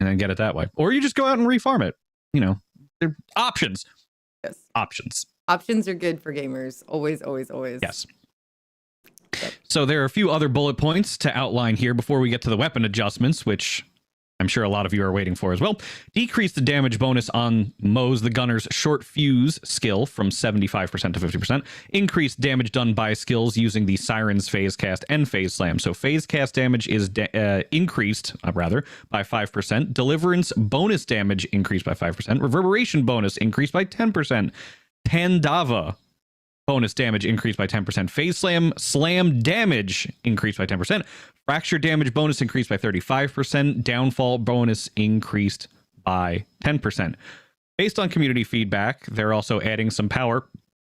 and then get it that way. Or you just go out and refarm it. You know, they're options. Yes. Options are good for gamers. Always, always, always. Yes. So there are a few other bullet points to outline here before we get to the weapon adjustments, which I'm sure a lot of you are waiting for as well. Decrease the damage bonus on Mose the Gunner's short fuse skill from 75% to 50%. Increase damage done by skills using the Siren's Phase Cast and Phase Slam. So Phase Cast damage is increased, by 5%. Deliverance bonus damage increased by 5%. Reverberation bonus increased by 10%. Tandava bonus damage increased by 10%. Phase slam damage increased by 10%. Fracture damage bonus increased by 35%. Downfall bonus increased by 10%. Based on community feedback, they're also adding some power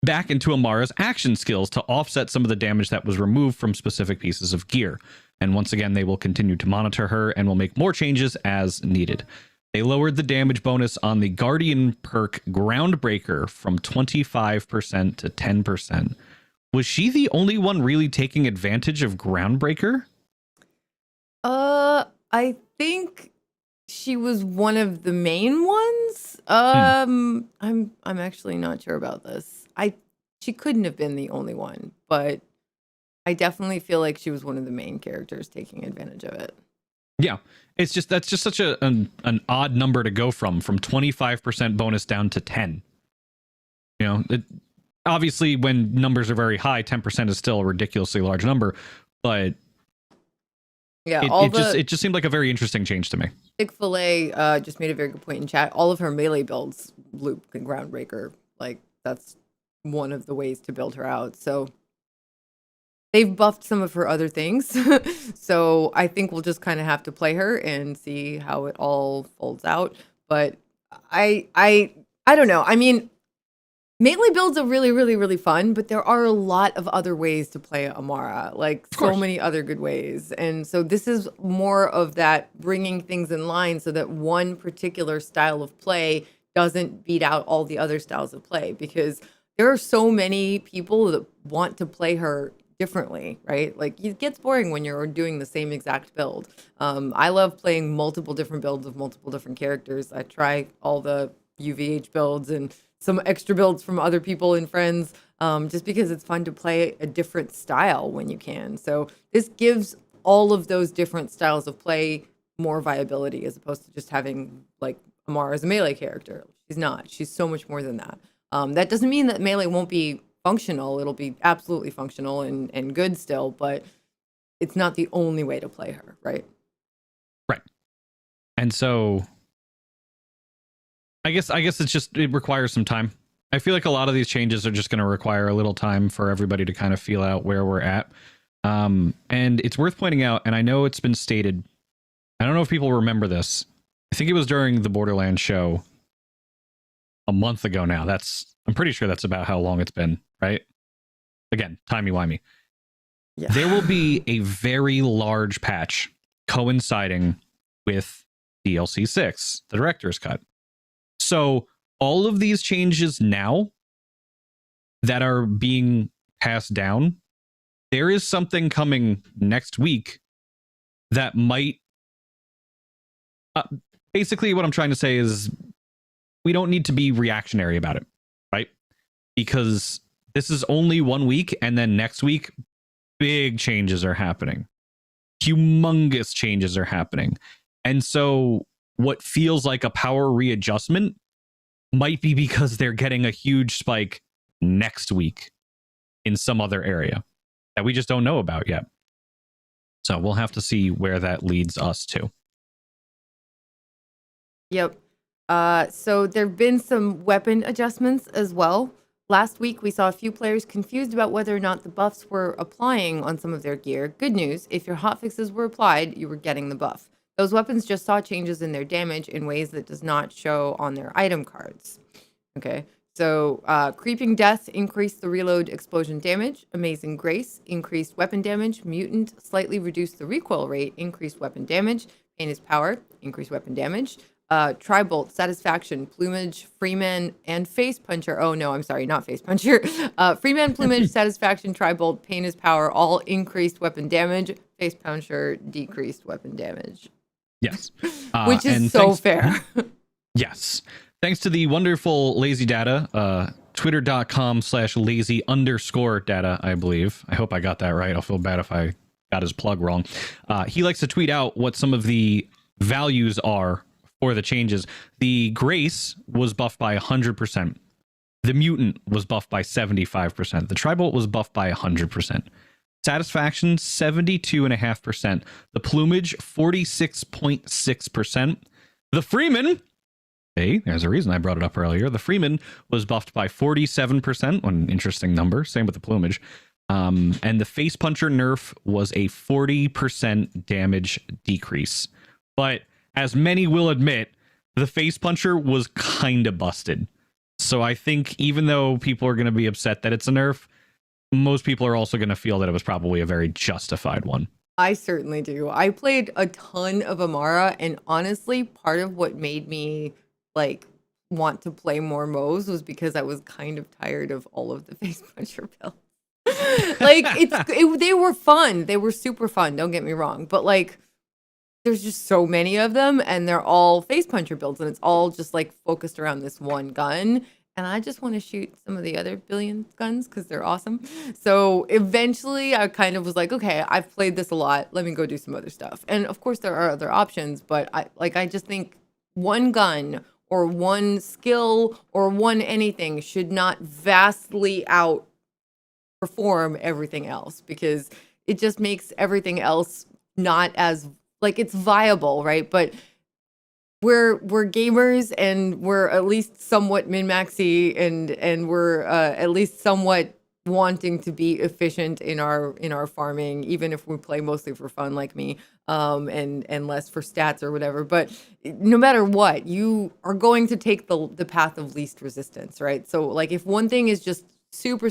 back into Amara's action skills to offset some of the damage that was removed from specific pieces of gear. And once again, they will continue to monitor her and will make more changes as needed. They lowered the damage bonus on the Guardian perk Groundbreaker from 25% to 10%. Was she the only one really taking advantage of Groundbreaker? I think she was one of the main ones. I'm actually not sure about this. She couldn't have been the only one, but I definitely feel like she was one of the main characters taking advantage of it. Yeah, that's just such an odd number to go from 25% bonus down to 10. You know, obviously when numbers are very high, 10% is still a ridiculously large number, but yeah, it just seemed like a very interesting change to me. Chick-fil-A just made a very good point in chat. All of her melee builds loop and Groundbreaker. Like, that's one of the ways to build her out. So they've buffed some of her other things. So I think we'll just kind of have to play her and see how it all folds out. But I don't know. I mean, melee builds are really, really, really fun, but there are a lot of other ways to play Amara, like so many other good ways. And so this is more of that bringing things in line so that one particular style of play doesn't beat out all the other styles of play, because there are so many people that want to play her differently, right? Like, it gets boring when you're doing the same exact build. I love playing multiple different builds of multiple different characters. I try all the UVH builds and some extra builds from other people and friends, just because it's fun to play a different style when you can. So this gives all of those different styles of play more viability, as opposed to just having like Amara as a melee character. She's not. She's so much more than that. That doesn't mean that melee won't be functional. It'll be absolutely functional and good still, but it's not the only way to play her, right? Right. And so I guess it requires some time. I feel like a lot of these changes are just going to require a little time for everybody to kind of feel out where we're at. And it's worth pointing out, and I know it's been stated, I don't know if people remember this. I think it was during the Borderlands show a month ago now. I'm pretty sure that's about how long it's been, right? Again, timey-wimey. Yeah. There will be a very large patch coinciding with DLC 6, the director's cut. So all of these changes now that are being passed down, there is something coming next week that might... basically what I'm trying to say is we don't need to be reactionary about it, right? Because this is only 1 week, and then next week, big changes are happening. Humongous changes are happening. And so what feels like a power readjustment might be because they're getting a huge spike next week in some other area that we just don't know about yet. So we'll have to see where that leads us to. Yep. So there have been some weapon adjustments as well. Last week, we saw a few players confused about whether or not the buffs were applying on some of their gear. Good news, if your hotfixes were applied, you were getting the buff. Those weapons just saw changes in their damage in ways that does not show on their item cards. Okay, so Creeping Death increased the reload explosion damage. Amazing Grace increased weapon damage. Mutant slightly reduced the recoil rate, increased weapon damage. Pain is Power, increased weapon damage. Tribolt, Satisfaction, Plumage, Freeman, and Face Puncher. Oh no, I'm sorry, not Face Puncher. Freeman, Plumage, Satisfaction, Tribolt, Pain is Power, all increased weapon damage. Face Puncher decreased weapon damage. Yes. Which is so fair. Yes. Thanks to the wonderful lazy data, twitter.com/lazy_data, I believe. I hope I got that right. I'll feel bad if I got his plug wrong. He likes to tweet out what some of the values are for the changes. The Grace was buffed by 100%. The Mutant was buffed by 75%. The Tribolt was buffed by 100%. Satisfaction, 72.5%. The Plumage, 46.6%. The Freeman, hey, there's a reason I brought it up earlier. The Freeman was buffed by 47%, an interesting number. Same with the Plumage. And the Face Puncher nerf was a 40% damage decrease. But as many will admit, the Face Puncher was kind of busted. So I think even though people are going to be upset that it's a nerf, most people are also going to feel that it was probably a very justified one. I certainly do. I played a ton of Amara, and honestly, part of what made me like want to play more MOs was because I was kind of tired of all of the Face Puncher builds. Like they were fun. They were super fun. Don't get me wrong, but like there's just so many of them, and they're all Face Puncher builds, and it's all just like focused around this one gun. And I just want to shoot some of the other billion guns because they're awesome. So eventually I kind of was like, okay, I've played this a lot. Let me go do some other stuff. And of course there are other options, but I just think one gun or one skill or one anything should not vastly outperform everything else, because it just makes everything else not as like it's viable, right? But we're gamers, and we're at least somewhat min-maxy, and we're at least somewhat wanting to be efficient in our farming, even if we play mostly for fun like me, and less for stats or whatever. But no matter what, you are going to take the path of least resistance, right? So like if one thing is just super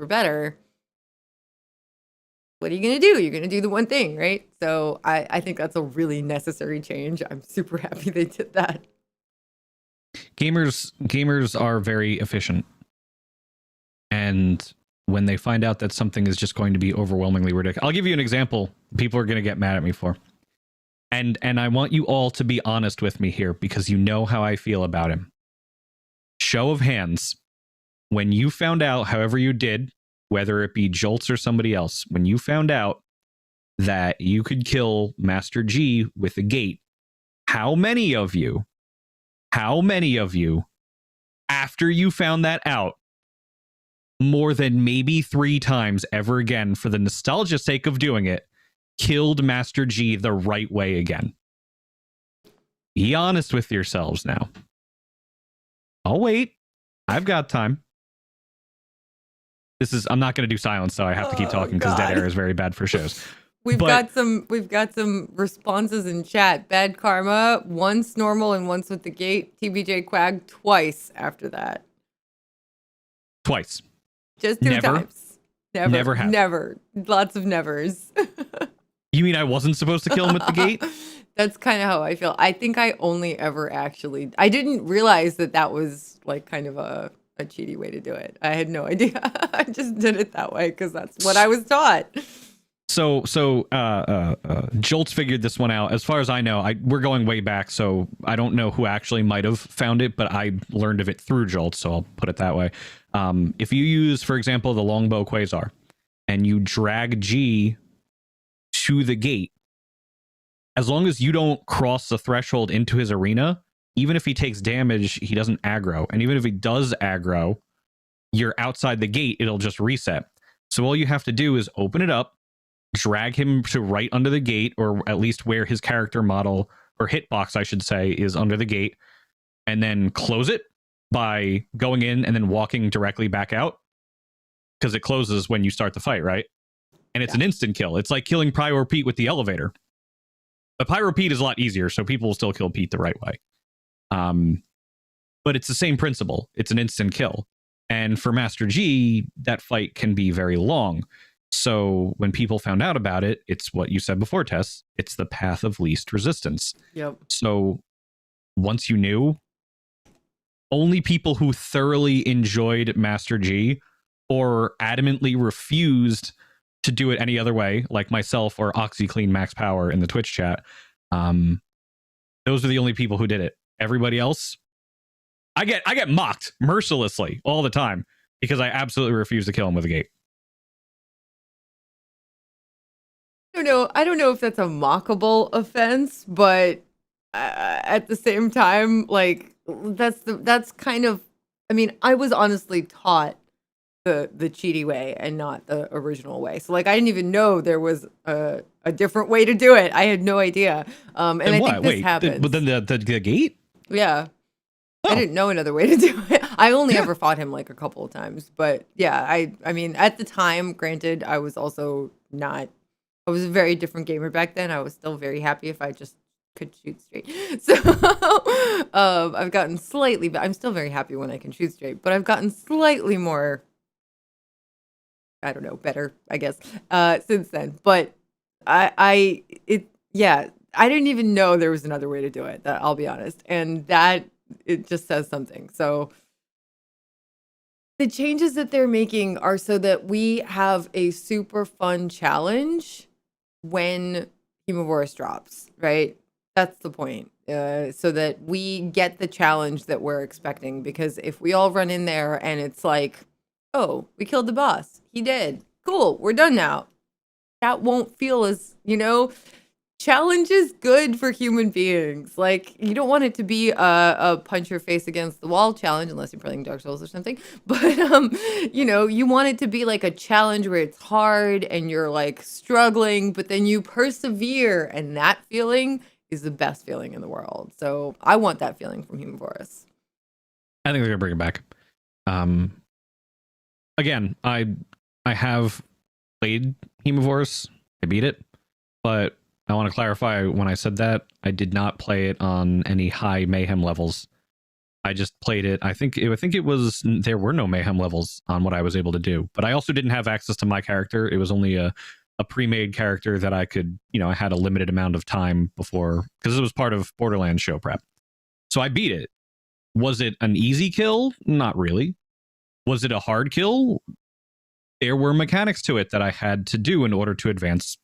better, what are you going to do? You're going to do the one thing, right? So I think that's a really necessary change. I'm super happy they did that. Gamers are very efficient. And when they find out that something is just going to be overwhelmingly ridiculous, I'll give you an example people are going to get mad at me for. And I want you all to be honest with me here, because you know how I feel about him. Show of hands. When you found out, however you did, whether it be Jolts or somebody else, when you found out that you could kill Master G with a gate, how many of you, after you found that out, more than maybe 3 times ever again, for the nostalgia sake of doing it, killed Master G the right way again? Be honest with yourselves now. I'll wait. I've got time. I'm not going to do silence, so I have to keep talking because dead air is very bad for shows. We've got some responses in chat. Bad karma, once normal and once with the gate. TBJ Quag twice after that. Twice. Just 2 times. Never. Lots of nevers. You mean I wasn't supposed to kill him with the gate? That's kind of how I feel. I think I only ever I didn't realize that was like kind of a cheaty way to do it. I had no idea. I just did it that way because that's what I was taught. So Jolts figured this one out. As far as I know, we're going way back, so I don't know who actually might have found it, but I learned of it through Jolts, so I'll put it that way. If you use, for example, the Longbow Quasar, and you drag G to the gate, as long as you don't cross the threshold into his arena, even if he takes damage, he doesn't aggro. And even if he does aggro, you're outside the gate, it'll just reset. So all you have to do is open it up, drag him to right under the gate, or at least where his character model or hitbox, I should say, is under the gate, and then close it by going in and then walking directly back out, because it closes when you start the fight, right? And it's an instant kill. It's like killing Pyro Pete with the elevator. But Pyro Pete is a lot easier, so people will still kill Pete the right way. But it's the same principle. It's an instant kill. And for Master G, that fight can be very long. So when people found out about it, it's what you said before, Tess. It's the path of least resistance. Yep. So once you knew, only people who thoroughly enjoyed Master G or adamantly refused to do it any other way, like myself or OxyClean Max Power in the Twitch chat, those are the only people who did it. Everybody else, I get mocked mercilessly all the time because I absolutely refuse to kill him with a gate. I don't know if that's a mockable offense, but at the same time, like that's kind of. I mean, I was honestly taught the cheaty way and not the original way. So like, I didn't even know there was a different way to do it. I had no idea. And I think this happens. But then the gate? Yeah. Oh. I didn't know another way to do it. I only ever fought him like a couple of times, but yeah, I mean, at the time, granted, I was also not. I was a very different gamer back then. I was still very happy if I just could shoot straight. So I've gotten slightly, but I'm still very happy when I can shoot straight. But I've gotten slightly more, I don't know, better, I guess, since then. But I didn't even know there was another way to do it. I'll be honest, and that it just says something. So the changes that they're making are so that we have a super fun challenge when Hemovorous drops, right? That's the point. So that we get the challenge that we're expecting. Because if we all run in there and it's like, oh, we killed the boss. He did. Cool. We're done now. That won't feel as, challenge is good for human beings. Like, you don't want it to be a punch your face against the wall challenge, unless you're playing Dark Souls or something. But, you want it to be like a challenge where it's hard and you're like struggling, but then you persevere. And that feeling is the best feeling in the world. So I want that feeling from Hemovorous. I think they're gonna bring it back. Again, I have played Hemovorous. I beat it, but I want to clarify, when I said that, I did not play it on any high mayhem levels. I just played it. I think it was, there were no mayhem levels on what I was able to do, but I also didn't have access to my character. It was only a pre-made character that I could, I had a limited amount of time before, because it was part of Borderlands show prep. So I beat it. Was it an easy kill? Not really. Was it a hard kill? There were mechanics to it that I had to do in order to advance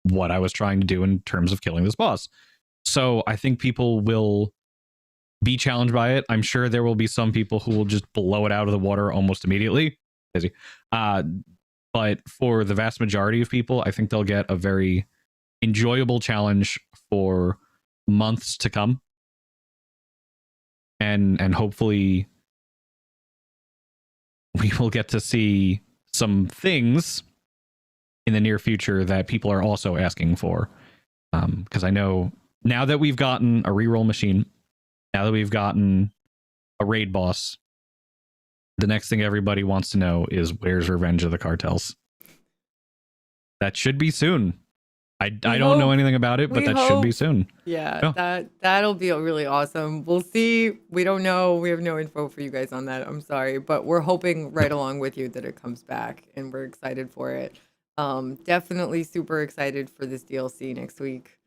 what I was trying to do in terms of killing this boss. So I think people will be challenged by it. I'm sure there will be some people who will just blow it out of the water almost immediately. But for the vast majority of people, I think they'll get a very enjoyable challenge for months to come. And hopefully we will get to see some things in the near future that people are also asking for. Because I know now that we've gotten a reroll machine, now that we've gotten a raid boss, the next thing everybody wants to know is, where's Revenge of the Cartels? That should be soon. I don't know anything about it, but that should be soon. Yeah, that'll be really awesome. We'll see. We don't know. We have no info for you guys on that. I'm sorry, but we're hoping right along with you that it comes back, and we're excited for it. Definitely super excited for this DLC next week.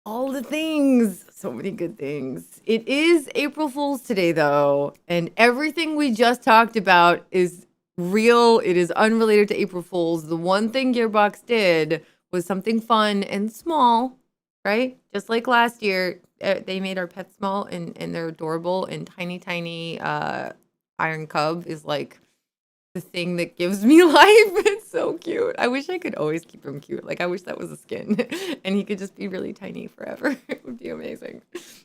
All the things, so many good things. It is April Fool's today, though, and everything we just talked about is real. It is unrelated to April Fool's. The one thing Gearbox did was something fun and small, right? Just like last year, they made our pets small and they're adorable, and tiny Iron Cub is like the thing that gives me life. It's so cute. I wish I could always keep him cute. Like, I wish that was a skin and he could just be really tiny forever. It would be amazing.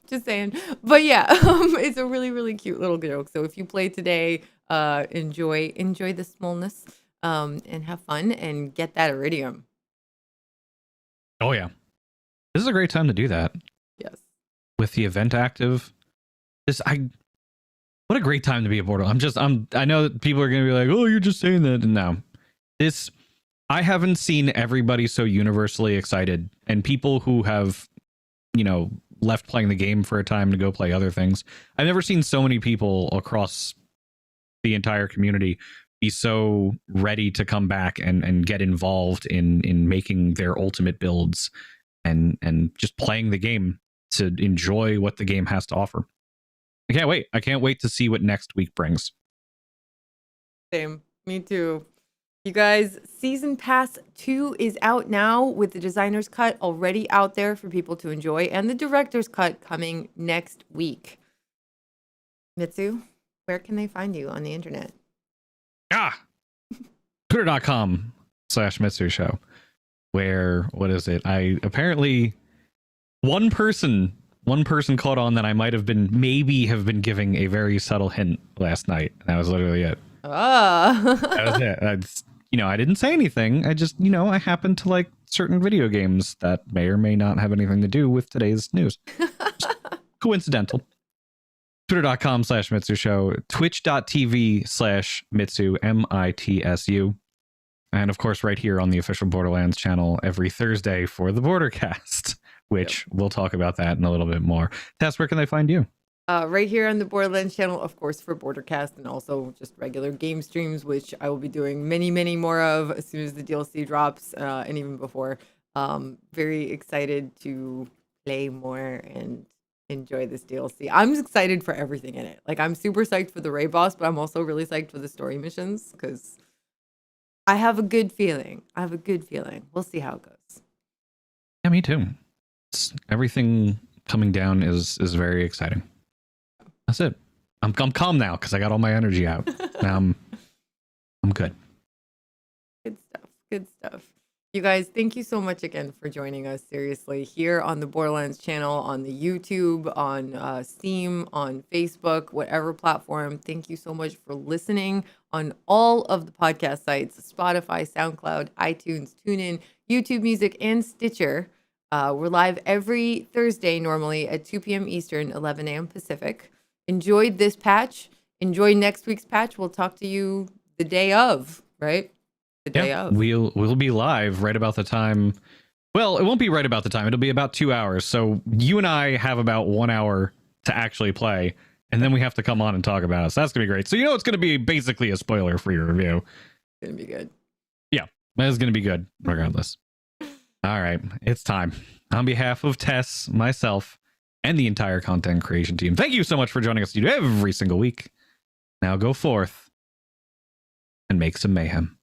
Just saying. But yeah, it's a really, really cute little joke. So if you play today, enjoy the smallness, and have fun and get that Iridium. Oh yeah, this is a great time to do that. Yes. With the event active, what a great time to be a Borderlands. I know that people are going to be like, oh, you're just saying that. No, I haven't seen everybody so universally excited, and people who have, left playing the game for a time to go play other things. I've never seen so many people across the entire community be so ready to come back and get involved in making their ultimate builds and just playing the game to enjoy what the game has to offer. I can't wait. I can't wait to see what next week brings. Same. Me too. You guys, Season Pass 2 is out now with the Designer's Cut already out there for people to enjoy and the Director's Cut coming next week. Mitsu, where can they find you on the internet? Twitter.com/Mitsu Show. Where, what is it? Apparently one person caught on that I maybe have been giving a very subtle hint last night. That was literally it. That was it. I didn't say anything. I just, I happen to like certain video games that may or may not have anything to do with today's news. Coincidental. Twitter.com/Mitsu Show. Twitch.tv/Mitsu, MITSU. And of course, right here on the official Borderlands channel every Thursday for the Bordercast, which we'll talk about that in a little bit more. Tess, where can they find you? Right here on the Borderlands channel, of course, for Bordercast, and also just regular game streams, which I will be doing many, many more of as soon as the DLC drops, and even before. Very excited to play more and enjoy this DLC. I'm excited for everything in it. Like, I'm super psyched for the raid boss, but I'm also really psyched for the story missions because I have a good feeling. We'll see how it goes. Yeah, me too. Everything coming down is very exciting. That's it. I'm calm now because I got all my energy out. Now I'm good. Good stuff. You guys, thank you so much again for joining us. Seriously, here on the Borderlands channel, on the YouTube, on Steam, on Facebook, whatever platform. Thank you so much for listening on all of the podcast sites: Spotify, SoundCloud, iTunes, TuneIn, YouTube Music, and Stitcher. We're live every Thursday normally at 2 p.m. Eastern, 11 a.m. Pacific. Enjoyed this patch. Enjoy next week's patch. We'll talk to you the day of, right? The day of. We'll be live right about the time. Well, it won't be right about the time. It'll be about 2 hours. So you and I have about 1 hour to actually play, and then we have to come on and talk about it. So that's gonna be great. So it's gonna be basically a spoiler-free review. It's gonna be good. Yeah, it's gonna be good regardless. All right, it's time. On behalf of Tess, myself, and the entire content creation team, thank you so much for joining us every single week. Now go forth and make some mayhem.